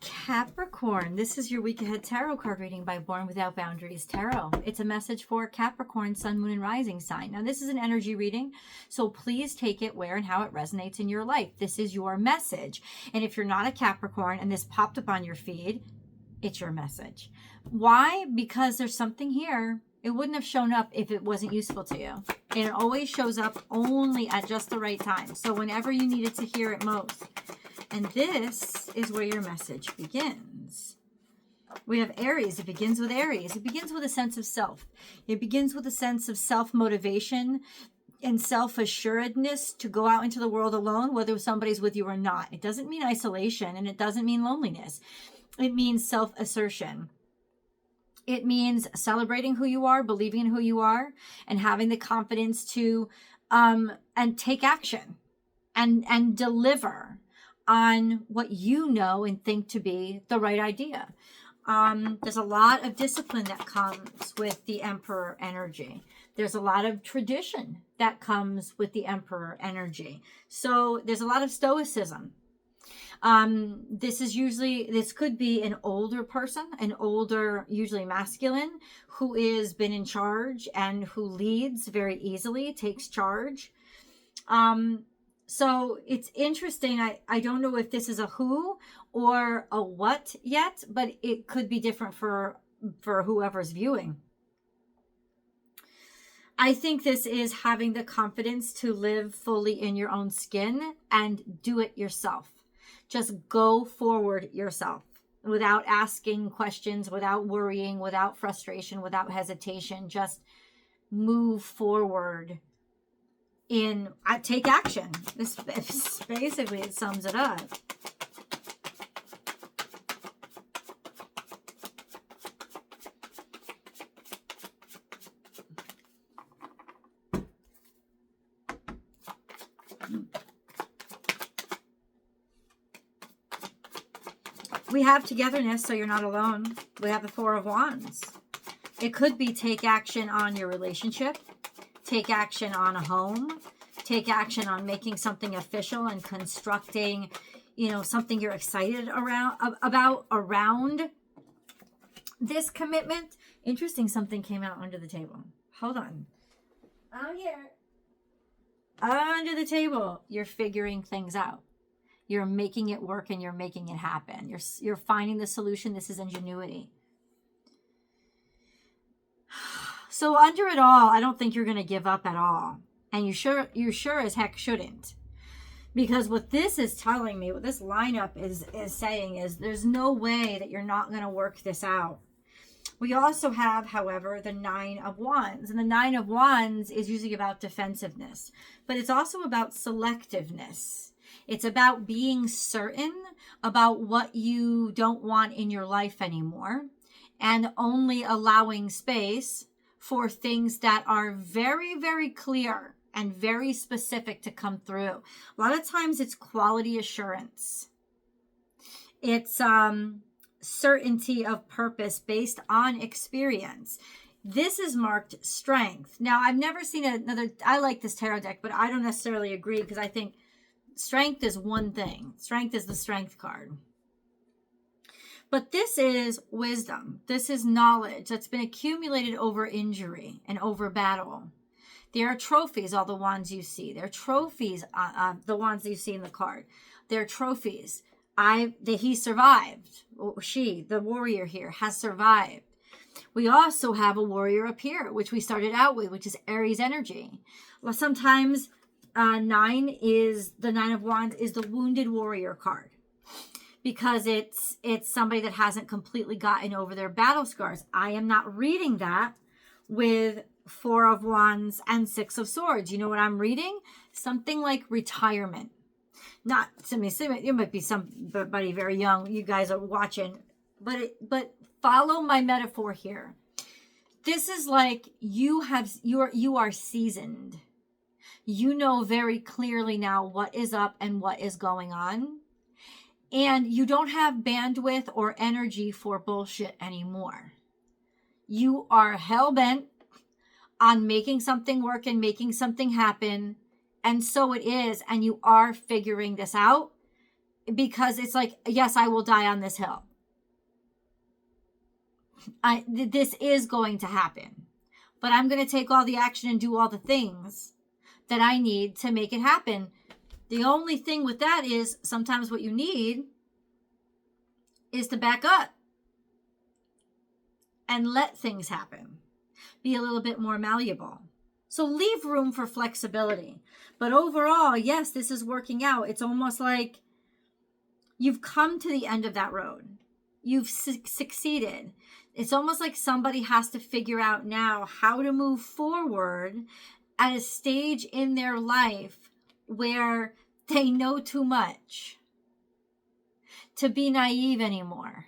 Capricorn, this is your week ahead tarot card reading by Born Without Boundaries Tarot. It's a message for Capricorn, Sun, Moon, and Rising sign. Now, this is an energy reading, so please take it where and how it resonates in your life. This is your message. And if you're not a Capricorn and this popped up on your feed, it's your message. Why? Because there's something here. It wouldn't have shown up if it wasn't useful to you. And it always shows up only at just the right time. So whenever you needed to hear it most. And this is where your message begins. We have Aries. It begins with Aries. It begins with a sense of self. It begins with a sense of self-motivation and self-assuredness to go out into the world alone, whether somebody's with you or not. It doesn't mean isolation, and it doesn't mean loneliness. It means self-assertion. It means celebrating who you are, believing in who you are, and having the confidence to and take action and deliver on what you know and think to be the right idea. There's a lot of discipline that comes with the Emperor energy. There's a lot of tradition that comes with the Emperor energy. So there's a lot of stoicism. This could be an older person, an older, usually masculine, who is been in charge and who leads very easily, takes charge. So it's interesting. I don't know if this is a who or a what yet, but it could be different for whoever's viewing. I think this is having the confidence to live fully in your own skin and do it yourself. Just go forward yourself without asking questions, without worrying, without frustration, without hesitation. Just move forward. Take action. This basically, it sums it up. We have togetherness, so you're not alone. We have the Four of Wands. It could be take action on your relationship. Take action on a home, take action on making something official and constructing, something you're excited around this commitment. Interesting, something came out under the table. Hold on. Oh, here. Under the table, you're figuring things out. You're making it work and you're making it happen. You're finding the solution. This is ingenuity. So under it all, I don't think you're going to give up at all. And you sure as heck shouldn't. Because what this is telling me, what this lineup is saying is there's no way that you're not going to work this out. We also have, however, the Nine of Wands. And the Nine of Wands is usually about defensiveness. But it's also about selectiveness. It's about being certain about what you don't want in your life anymore. And only allowing space for things that are very, very clear and very specific to come through. A lot of times it's quality assurance. It's certainty of purpose based on experience. This is marked strength. Now, I've never seen I like this tarot deck, but I don't necessarily agree because I think strength is one thing. Strength is the strength card. But this is wisdom. This is knowledge that's been accumulated over injury and over battle. There are trophies, all the wands you see. There are trophies, the ones that you see in the card. There are trophies. He survived. She, the warrior here, has survived. We also have a warrior up here, which we started out with, which is Aries energy. Well, sometimes the Nine of Wands is the wounded warrior card. Because it's somebody that hasn't completely gotten over their battle scars. I am not reading that with Four of Wands and Six of Swords. You know what I'm reading? Something like retirement. Not to me, it might be somebody very young. You guys are watching, but follow my metaphor here. This is like you are seasoned. You know very clearly now what is up and what is going on. And you don't have bandwidth or energy for bullshit anymore. You are hell-bent on making something work and making something happen. And so it is. And you are figuring this out. because it's like, yes, I will die on this hill. This is going to happen, but I'm going to take all the action and do all the things that I need to make it happen. The only thing with that is sometimes what you need is to back up and let things happen. Be a little bit more malleable. So leave room for flexibility. But overall, yes, this is working out. It's almost like you've come to the end of that road. You've succeeded. It's almost like somebody has to figure out now how to move forward at a stage in their life where they know too much to be naive anymore.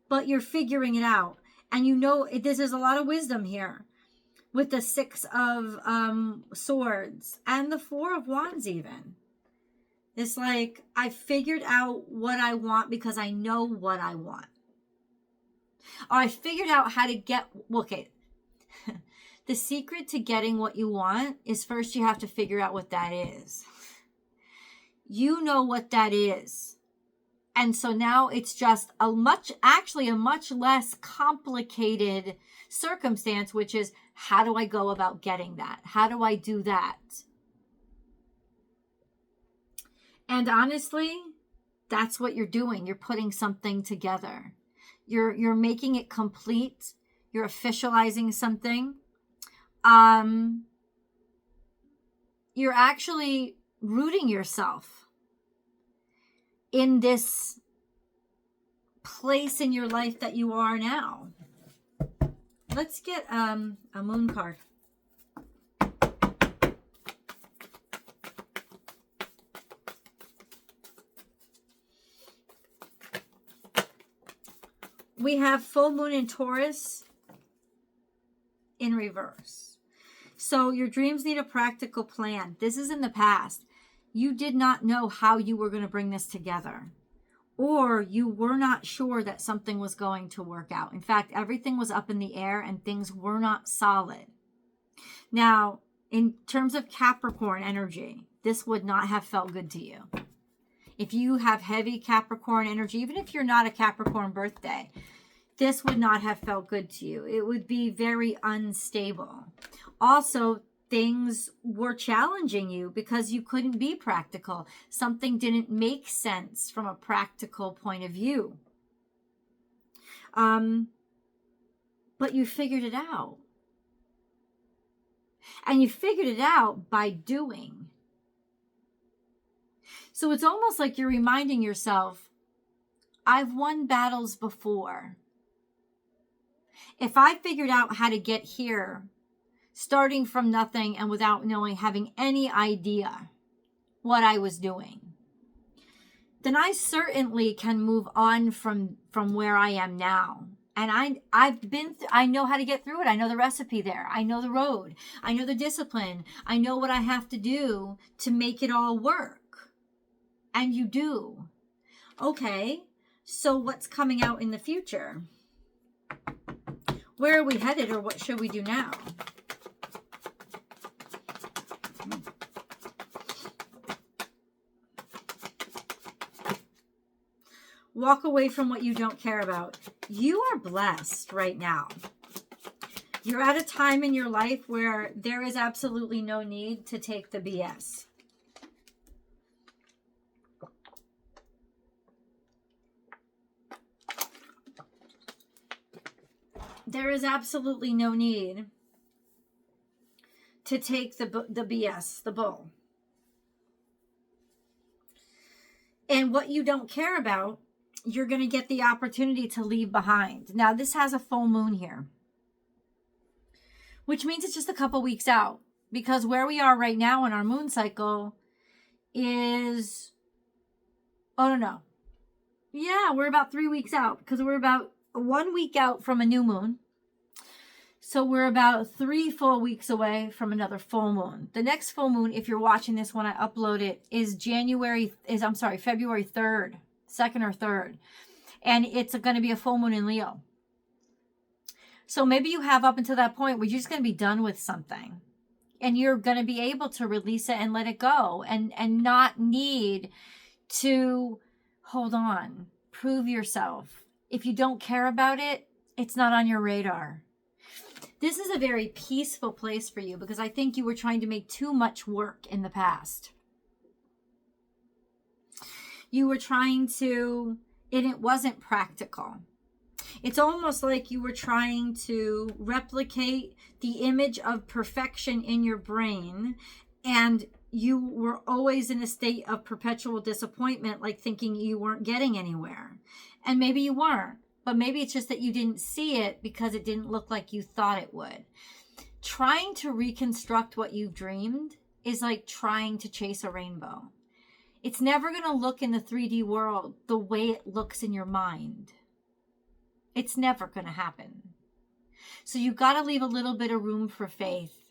But you're figuring it out. And you know, this is a lot of wisdom here with the 6 of Swords and the 4 of Wands even. It's like, I figured out what I want because I know what I want. Or I figured out how to get, okay, the secret to getting what you want is first you have to figure out what that is. You know what that is. And so now it's just a much less complicated circumstance, which is, how do I go about getting that? How do I do that? And honestly, that's what you're doing. You're putting something together. You're making it complete. You're officializing something. You're actually rooting yourself in this place in your life that you are now. Let's get a moon card. We have full moon in Taurus in reverse. So your dreams need a practical plan. This is in the past. You did not know how you were going to bring this together. Or you were not sure that something was going to work out. In fact, everything was up in the air and things were not solid. Now, in terms of Capricorn energy, this would not have felt good to you. If you have heavy Capricorn energy, even if you're not a Capricorn birthday, this would not have felt good to you. It would be very unstable. Also, things were challenging you because you couldn't be practical. Something didn't make sense from a practical point of view. But you figured it out. And you figured it out by doing. So it's almost like you're reminding yourself, I've won battles before. If I figured out how to get here, starting from nothing and without having any idea what I was doing, then I certainly can move on from where I am now. And I know how to get through it. I know the recipe there. I know the road. I know the discipline. I know what I have to do to make it all work. And you do. Okay, so what's coming out in the future? Where are we headed, or what should we do now? Walk away from what you don't care about. You are blessed right now. You're at a time in your life where there is absolutely no need to take the BS. There is absolutely no need to take the BS, the bull. And what you don't care about, you're going to get the opportunity to leave behind. Now, this has a full moon here, which means it's just a couple weeks out, because where we are right now in our moon cycle is, oh, no. Yeah, we're about 3 weeks out, because we're about 1 week out from a new moon. So we're about 3 full weeks away from another full moon. The next full moon, if you're watching this when I upload it, is February 3rd, 2nd or 3rd. And it's going to be a full moon in Leo. So maybe you have up until that point where you're just going to be done with something. And you're going to be able to release it and let it go and not need to hold on, prove yourself. If you don't care about it, it's not on your radar. This is a very peaceful place for you because I think you were trying to make too much work in the past. You were trying to, and it wasn't practical. It's almost like you were trying to replicate the image of perfection in your brain, and you were always in a state of perpetual disappointment, like thinking you weren't getting anywhere. And maybe you weren't, but maybe it's just that you didn't see it because it didn't look like you thought it would. Trying to reconstruct what you've dreamed is like trying to chase a rainbow. It's never going to look in the 3D world the way it looks in your mind. It's never going to happen. So you got to leave a little bit of room for faith.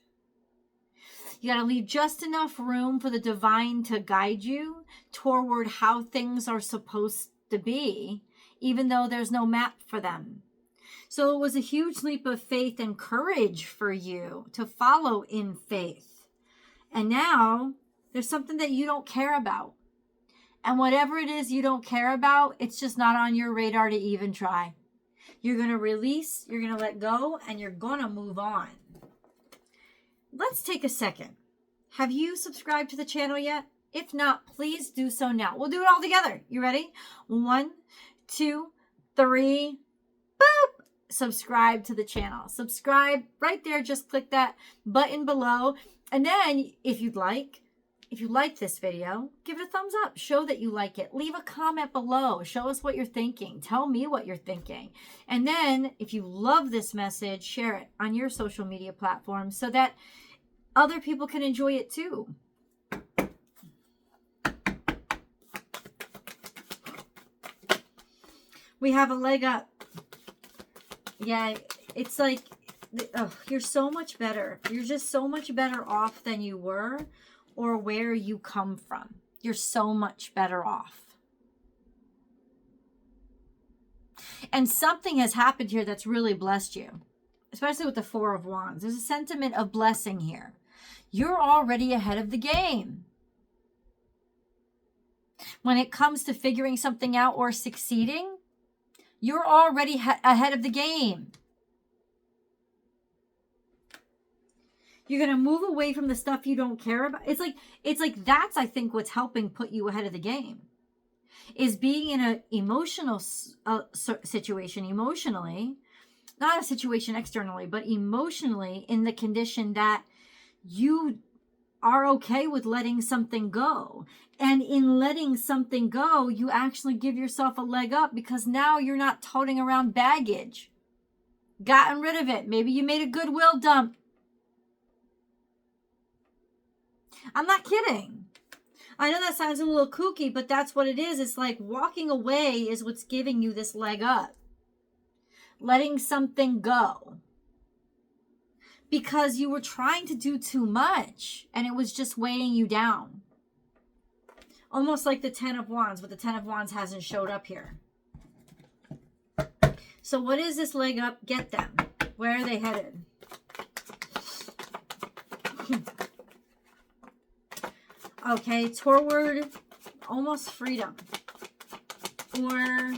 You got to leave just enough room for the divine to guide you toward how things are supposed to be, even though there's no map for them. So it was a huge leap of faith and courage for you to follow in faith. And now there's something that you don't care about. And whatever it is you don't care about, it's just not on your radar to even try. You're going to release, you're going to let go, and you're going to move on. Let's take a second. Have you subscribed to the channel yet? If not, please do so now. We'll do it all together. You ready? 1, 2, 3, boop! Subscribe to the channel. Subscribe right there. Just click that button below. And then if you like this video, give it a thumbs up. Show that you like it. Leave a comment below. Show us what you're thinking. Tell me what you're thinking. And then if you love this message, share it on your social media platforms so that other people can enjoy it too. We have a leg up. Yeah, it's like, oh, you're so much better. You're just so much better off than you were or where you come from. You're so much better off. And something has happened here that's really blessed you, especially with the 4 of Wands. There's a sentiment of blessing here. You're already ahead of the game. When it comes to figuring something out or succeeding, you're already ahead of the game. You're going to move away from the stuff you don't care about. It's like that's, I think, what's helping put you ahead of the game. Is being in an emotional situation, emotionally, not a situation externally, but emotionally in the condition that you are okay with letting something go. And in letting something go, you actually give yourself a leg up because now you're not toting around baggage. Gotten rid of it. Maybe you made a Goodwill dump. I'm not kidding. I know that sounds a little kooky, but that's what it is. It's like walking away is what's giving you this leg up. Letting something go. Because you were trying to do too much and it was just weighing you down. Almost like the 10 of Wands, but the 10 of Wands hasn't showed up here. So what is this leg up? Get them. Where are they headed? Okay, toward almost freedom. Or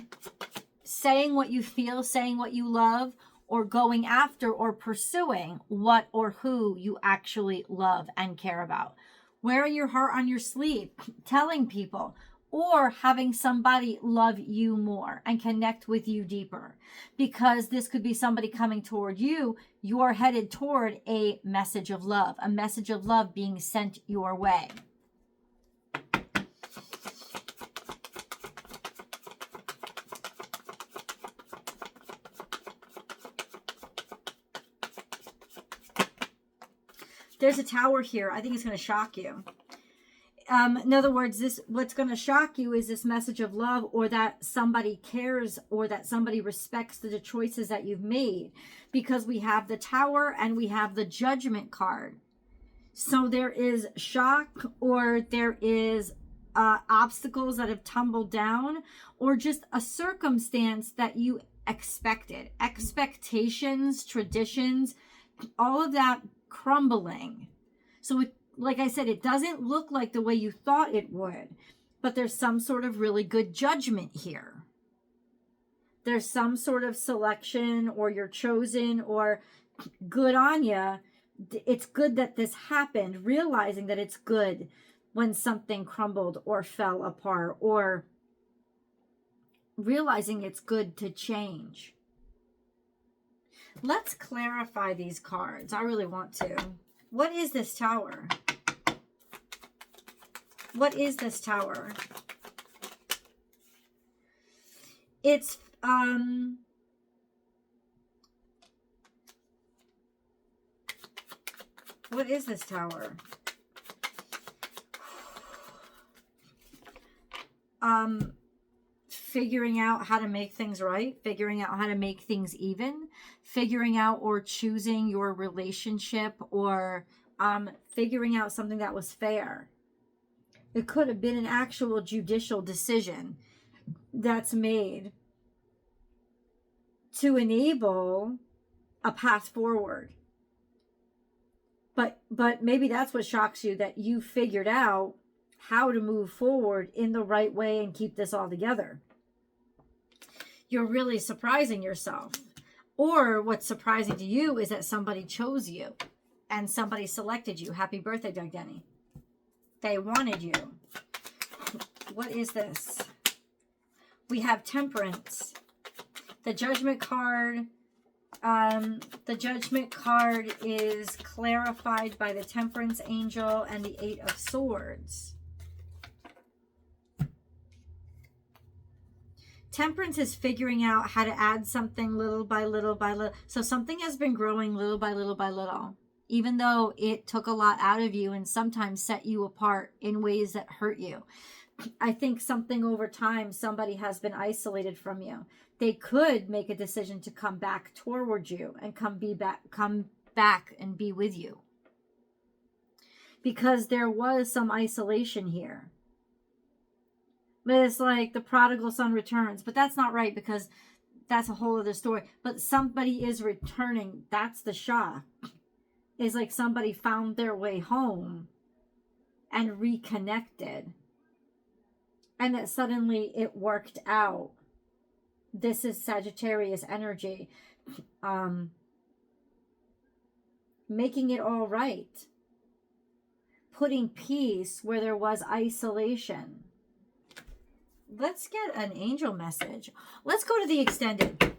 saying what you feel, saying what you love, or going after or pursuing what or who you actually love and care about. Wearing your heart on your sleeve, telling people, or having somebody love you more and connect with you deeper. Because this could be somebody coming toward you. You're headed toward a message of love being sent your way. There's a tower here. I think it's going to shock you. In other words, what's going to shock you is this message of love, or that somebody cares, or that somebody respects the choices that you've made. Because we have the Tower and we have the Judgment card. So there is shock, or there is obstacles that have tumbled down, or just a circumstance that you expected. Expectations, traditions, all of that crumbling So like I said, it doesn't look like the way you thought it would, but there's some sort of really good judgment here. There's some sort of selection, or you're chosen, or good on you. It's good that this happened, realizing that it's good when something crumbled or fell apart, or realizing it's good to change. Let's clarify these cards. I really want to. What is this Tower? What is this Tower? It's what is this Tower? Figuring out how to make things right, figuring out how to make things even, figuring out or choosing your relationship, or figuring out something that was fair. It could have been an actual judicial decision that's made to enable a path forward. But maybe that's what shocks you, that you figured out how to move forward in the right way and keep this all together. You're really surprising yourself. Or what's surprising to you is that somebody chose you and somebody selected you. Happy birthday, Doug Denny. They wanted you. What is this? We have Temperance. The Judgment card. The Judgment card is clarified by the Temperance Angel and the Eight of Swords. Temperance is figuring out how to add something little by little by little. So something has been growing little by little by little, even though it took a lot out of you and sometimes set you apart in ways that hurt you. I think something over time, somebody has been isolated from you. They could make a decision to come back toward you and come back and be with you, because there was some isolation here. But it's like the prodigal son returns. But that's not right, because that's a whole other story. But somebody is returning. That's the shock. It's like somebody found their way home and reconnected. And that suddenly it worked out. This is Sagittarius energy. Making it all right. Putting peace where there was isolation. Let's get an angel message. Let's go to the extended.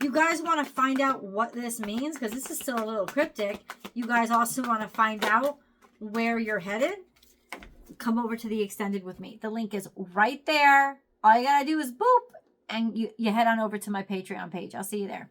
You guys want to find out what this means, because this is still a little cryptic. You guys also want to find out where you're headed? Come over to the extended with me. The link is right there. All you got to do is boop, and you head on over to my Patreon page. I'll see you there.